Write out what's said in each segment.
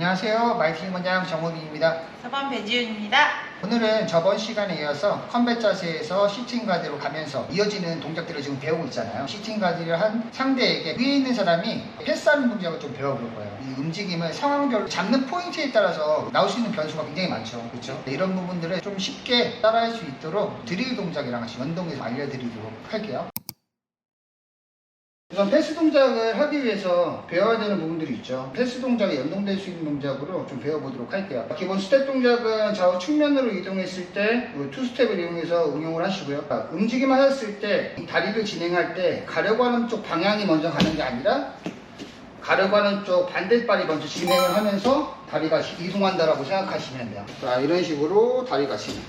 안녕하세요. 마이팅 원장 정우빈입니다. 4번 배지윤입니다. 오늘은 저번 시간에 이어서 컴뱃 자세에서 시팅 가드로 가면서 이어지는 동작들을 지금 배우고 있잖아요. 시팅 가드를 한 상대에게 위에 있는 사람이 패스하는 동작을 좀 배워볼 거예요. 이 움직임을 상황별로 잡는 포인트에 따라서 나올 수 있는 변수가 굉장히 많죠. 그렇죠? 이런 부분들을 좀 쉽게 따라할 수 있도록 드릴 동작이랑 같이 연동해서 알려드리도록 할게요. 우선 패스 동작을 하기 위해서 배워야 되는 부분들이 있죠. 패스 동작에 연동될 수 있는 동작으로 좀 배워보도록 할게요. 기본 스텝 동작은 좌우 측면으로 이동했을 때 투스텝을 이용해서 응용을 하시고요. 움직임을 하셨을 때 다리를 진행할 때 가려고 하는 쪽 방향이 먼저 가는 게 아니라 가려고 하는 쪽 반대발이 먼저 진행을 하면서 다리가 이동한다라고 생각하시면 돼요. 자, 이런 식으로 다리가 진행.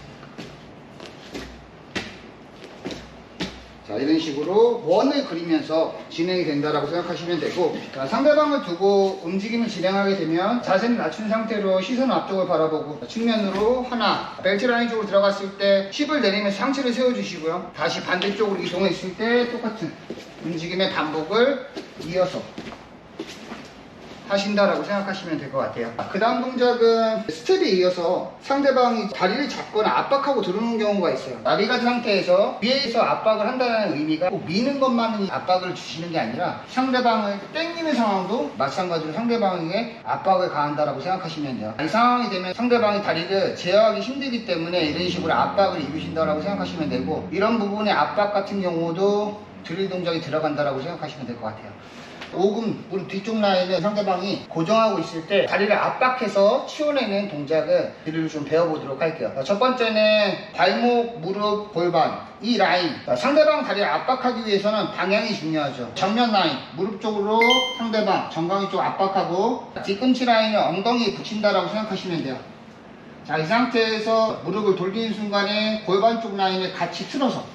자, 이런 식으로 원을 그리면서 진행이 된다라고 생각하시면 되고, 자, 상대방을 두고 움직임을 진행하게 되면 자세를 낮춘 상태로 시선 앞쪽을 바라보고 측면으로 하나, 벨트 라인 쪽으로 들어갔을 때 힙을 내리면서 상체를 세워주시고요. 다시 반대쪽으로 이동했을 때 똑같은 움직임의 반복을 이어서 하신다라고 생각하시면 될 것 같아요. 그 다음 동작은 스텝에 이어서 상대방이 다리를 잡거나 압박하고 들어오는 경우가 있어요. 나비가드 상태에서 위에서 압박을 한다는 의미가 꼭 미는 것만은 압박을 주시는 게 아니라 상대방을 땡기는 상황도 마찬가지로 상대방에게 압박을 가한다라고 생각하시면 돼요. 이 상황이 되면 상대방이 다리를 제어하기 힘들기 때문에 이런 식으로 압박을 입으신다라고 생각하시면 되고, 이런 부분의 압박 같은 경우도 드릴 동작이 들어간다라고 생각하시면 될 것 같아요. 오금 무릎 뒤쪽 라인을 상대방이 고정하고 있을 때 다리를 압박해서 치워내는 동작을 드릴을 좀 배워보도록 할게요. 첫 번째는 발목, 무릎, 골반 이 라인, 상대방 다리를 압박하기 위해서는 방향이 중요하죠. 정면 라인, 무릎 쪽으로 상대방 정강이 쪽 압박하고 뒤꿈치 라인을 엉덩이에 붙인다라고 생각하시면 돼요. 자, 이 상태에서 무릎을 돌리는 순간에 골반 쪽 라인을 같이 틀어서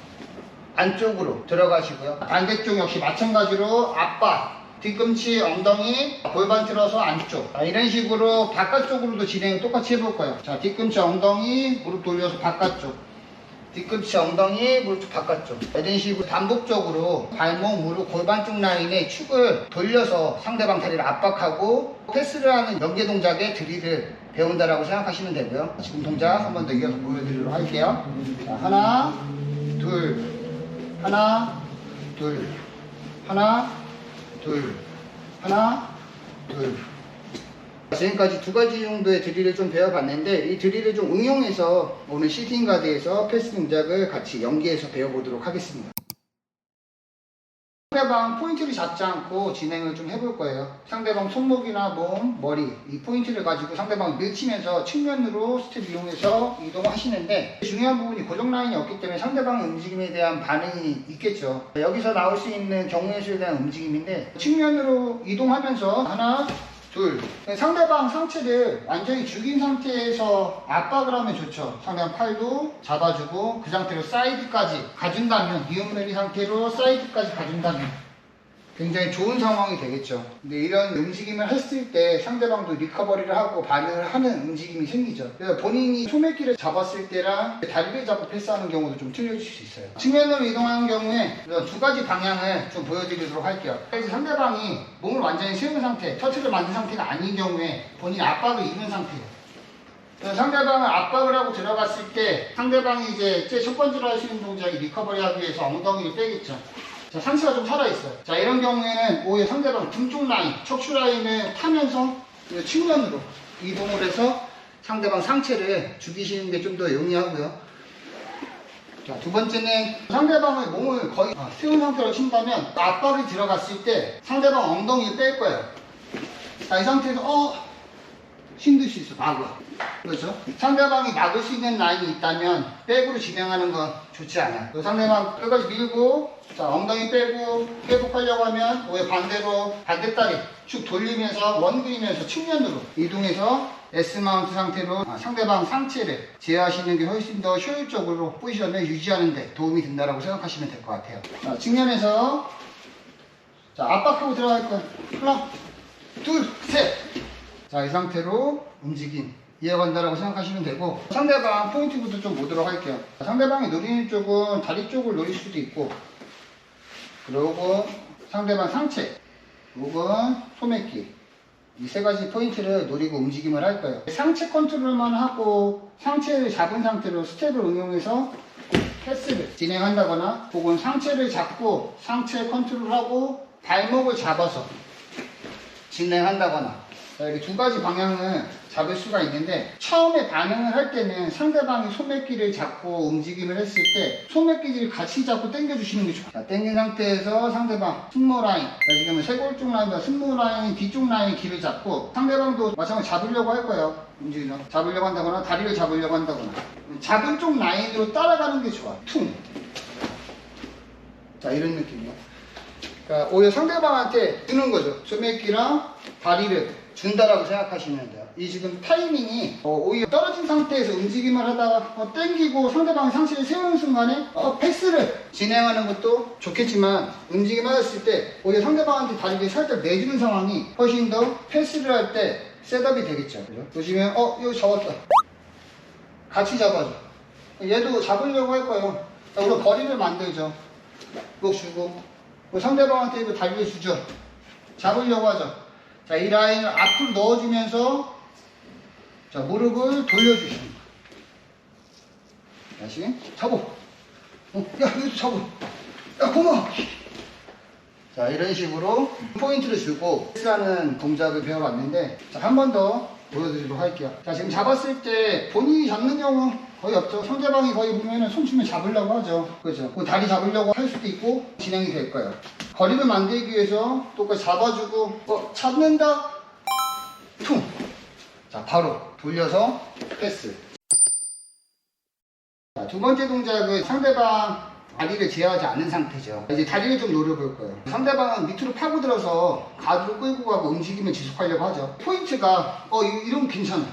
안쪽으로 들어가시고요. 반대쪽 역시 마찬가지로 압박, 뒤꿈치, 엉덩이, 골반 틀어서 안쪽. 이런 식으로 바깥쪽으로도 진행을 똑같이 해볼 거예요. 자, 뒤꿈치, 엉덩이, 무릎 돌려서 바깥쪽. 뒤꿈치, 엉덩이, 무릎 쪽 바깥쪽. 이런 식으로 반복적으로 발목, 무릎, 골반 쪽 라인에 축을 돌려서 상대방 다리를 압박하고 패스를 하는 연계 동작의 드릴을 배운다라고 생각하시면 되고요. 지금 동작 한 번 더 이어서 보여드리도록 할게요. 자, 하나, 둘, 하나, 둘, 하나, 둘, 하나, 둘. 지금까지 두 가지 정도의 드릴을 좀 배워봤는데, 이 드릴을 좀 응용해서 오늘 시팅 가드에서 패스 동작을 같이 연계해서 배워보도록 하겠습니다. 상대방 포인트를 잡지 않고 진행을 좀 해볼 거예요. 상대방 손목이나 몸, 머리 이 포인트를 가지고 상대방을 밀치면서 측면으로 스텝 이용해서 이동하시는데, 중요한 부분이 고정 라인이 없기 때문에 상대방의 움직임에 대한 반응이 있겠죠. 여기서 나올 수 있는 경우의 수에 대한 움직임인데, 측면으로 이동하면서 하나, 둘. 상대방 상체를 완전히 죽인 상태에서 압박을 하면 좋죠. 상대방 팔도 잡아주고 그 상태로 사이드까지 가준다면, 니온메리 상태로 사이드까지 가준다면 굉장히 좋은 상황이 되겠죠. 근데 이런 움직임을 했을 때 상대방도 리커버리를 하고 반응을 하는 움직임이 생기죠. 그래서 본인이 소매끼를 잡았을 때랑 다리를 잡고 패스하는 경우도 좀 틀려질 수 있어요. 측면으로 이동하는 경우에 두 가지 방향을 좀 보여드리도록 할게요. 그래서 상대방이 몸을 완전히 세운 상태, 터치를 만든 상태가 아닌 경우에 본인이 압박을 입은 상태예요. 그래서 상대방을 압박을 하고 들어갔을 때 상대방이 이제 제일 첫 번째로 할 수 있는 동작이 리커버리 하기 위해서 엉덩이를 빼겠죠. 자, 상체가 좀 살아있어요. 자, 이런 경우에는 오히려 상대방 등쪽 라인, 척추 라인을 타면서 측면으로 이동을 해서 상대방 상체를 죽이시는 게 좀 더 용이하고요. 자, 두 번째는 상대방의 몸을 거의 세운 상태로 친다면 압박이 들어갔을 때 상대방 엉덩이를 뺄 거예요. 자, 이 상태에서 힘들 수 있어, 막아. 그렇죠? 상대방이 막을 수 있는 라인이 있다면 백으로 진행하는 건 좋지 않아요. 상대방 끝까지 밀고, 자, 엉덩이 빼고 회복하려고 하면 오히려 반대로 반대다리 쭉 돌리면서 원 그리면서 측면으로 이동해서 S마운트 상태로 상대방 상체를 제어하시는 게 훨씬 더 효율적으로 포지션을 유지하는 데 도움이 된다고 생각하시면 될 것 같아요. 자, 측면에서 자, 압박하고 들어갈 거예요. 하나, 둘, 셋. 자, 이 상태로 움직임 이어간다라고 생각하시면 되고, 상대방 포인트부터 좀 보도록 할게요. 상대방이 노리는 쪽은 다리 쪽을 노릴 수도 있고, 그리고 상대방 상체, 혹은 소매끼 이 세 가지 포인트를 노리고 움직임을 할 거예요. 상체 컨트롤만 하고 상체를 잡은 상태로 스텝을 응용해서 패스를 진행한다거나 혹은 상체를 잡고 상체 컨트롤하고 발목을 잡아서 진행한다거나 이렇게 두 가지 방향을 잡을 수가 있는데 처음에 반응을 할 때는 상대방이 소매끼를 잡고 움직임을 했을 때 소매끼를 같이 잡고 당겨 주시는 게 좋아요. 자, 당긴 상태에서 상대방 승모 라인, 지금은 쇄골쪽 라인과 승모 라인 뒤쪽 라인 길을 잡고 상대방도 마찬가지로 잡으려고 할 거예요. 움직이죠. 잡으려고 한다거나 다리를 잡으려고 한다거나 잡은 쪽 라인으로 따라가는 게 좋아요. 퉁. 자, 이런 느낌이요. 그러니까 오히려 상대방한테 주는 거죠. 소매끼랑 다리를 준다라고 생각하시면 돼요. 이 지금 타이밍이 오히려 떨어진 상태에서 움직임을 하다가 당기고 상대방이 상체를 세우는 순간에 패스를 진행하는 것도 좋겠지만 움직임을 했을 때 오히려 상대방한테 다리를 살짝 내주는 상황이 훨씬 더 패스를 할 때 셋업이 되겠죠. 그죠? 보시면 이거 잡았다. 같이 잡아줘. 얘도 잡으려고 할 거예요. 자, 우리가 거리를 만들죠. 이거 주고 상대방한테 이거 다리를 주죠. 잡으려고 하죠. 자, 이 라인을 앞으로 넣어주면서 자, 무릎을 돌려주십니다. 다시 잡어. 야, 여기도 잡어. 야, 고마워. 자, 이런 식으로 포인트를 주고 패스하는 동작을 배워봤는데 자, 한 번 더 보여드리도록 할게요. 자, 지금 잡았을 때 본인이 잡는 경우 거의 없죠. 상대방이 거의 보면은 손 주면 잡으려고 하죠. 그렇죠. 다리 잡으려고 할 수도 있고 진행이 될 거예요. 거리를 만들기 위해서 똑같이 잡아주고 잡는다. 퉁. 자, 바로 돌려서 패스. 자, 두 번째 동작은 상대방 다리를 제어하지 않는 상태죠. 이제 다리를 좀 노려볼 거예요. 상대방은 밑으로 파고들어서 가드로 끌고 가고 움직임을 지속하려고 하죠. 포인트가 이러면 괜찮아.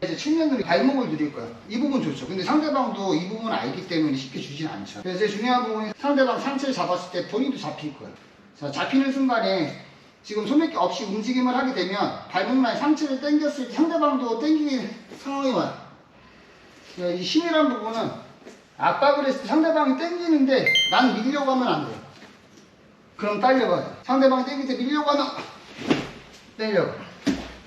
이제 측면으로 발목을 누릴 거예요. 이 부분 좋죠. 근데 상대방도 이 부분을 알기 때문에 쉽게 주진 않죠. 그래서 제일 중요한 부분이 상대방 상체를 잡았을 때 본인도 잡힐 거예요. 자, 잡히는 순간에 지금 소매끼 없이 움직임을 하게 되면 발목 라인 상체를 당겼을 때 상대방도 당기는 상황이 와요. 이 힘이란 부분은 압박을 했을 때 상대방이 당기는데 난 밀려고 하면 안 돼요. 그럼 딸려가요. 상대방이 당길 때 밀려고 하면 당겨가.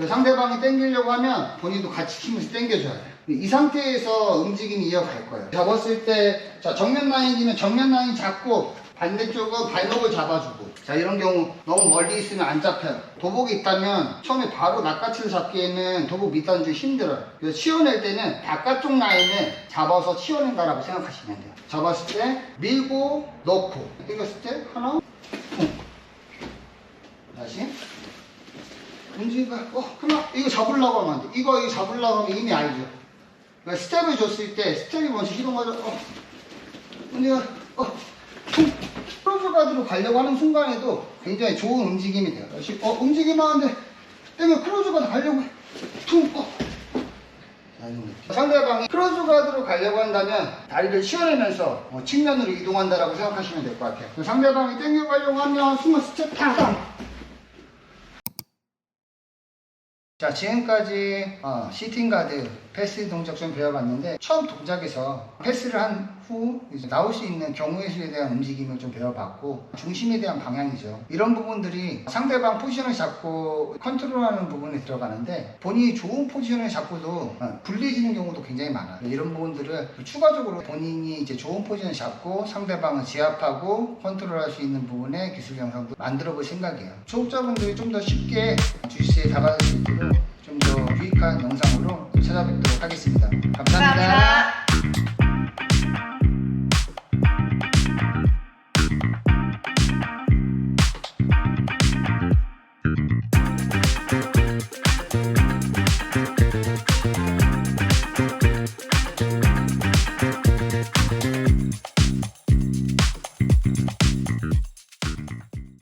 상대방이 당기려고 하면 본인도 같이 힘을 당겨줘야 돼요. 이 상태에서 움직임이 이어갈 거예요. 잡았을 때 자, 정면 라인이면 정면 라인 잡고 반대쪽은 발목을 잡아주고 자, 이런 경우 너무 멀리 있으면 안 잡혀요. 도복이 있다면 처음에 바로 낚아치를 잡기에는 도복 밑단은 좀 힘들어요. 그래서 치워낼 때는 바깥쪽 라인을 잡아서 치워낸다라고 생각하시면 돼요. 잡았을 때 밀고 넣고 당겼을 때 하나 다시 움직이가 하나 이거 잡으려고 하면 안 돼. 이거 잡으려고 하면 이미 알죠. 그러니까 스텝을 줬을 때 스텝이 먼저 시동하죠. 움직여 크로즈 가드로 가려고 하는 순간에도 굉장히 좋은 움직임이 돼요. 움직임하는데 내가 크로즈 가드 가려고 해. 상대방이 크로즈 가드로 가려고 한다면 다리를 치워내면서 측면으로 이동한다라고 생각하시면 될 것 같아요. 상대방이 당겨가려고 하면 순간 스텝 탕. 자, 지금까지 시팅 가드 패스 동작 좀 배워봤는데 처음 동작에서 패스를 한 후 이제 나올 수 있는 경우의 수에 대한 움직임을 좀 배워봤고 중심에 대한 방향이죠. 이런 부분들이 상대방 포지션을 잡고 컨트롤하는 부분에 들어가는데 본인이 좋은 포지션을 잡고도 불리해지는 경우도 굉장히 많아요. 이런 부분들을 추가적으로 본인이 이제 좋은 포지션을 잡고 상대방을 제압하고 컨트롤할 수 있는 부분의 기술 영상도 만들어 볼 생각이에요. 초급자분들이 좀 더 쉽게 주시에 다가갈 수 있도록 좀 더 유익한 영상으로 찾아뵙도록 하겠습니다.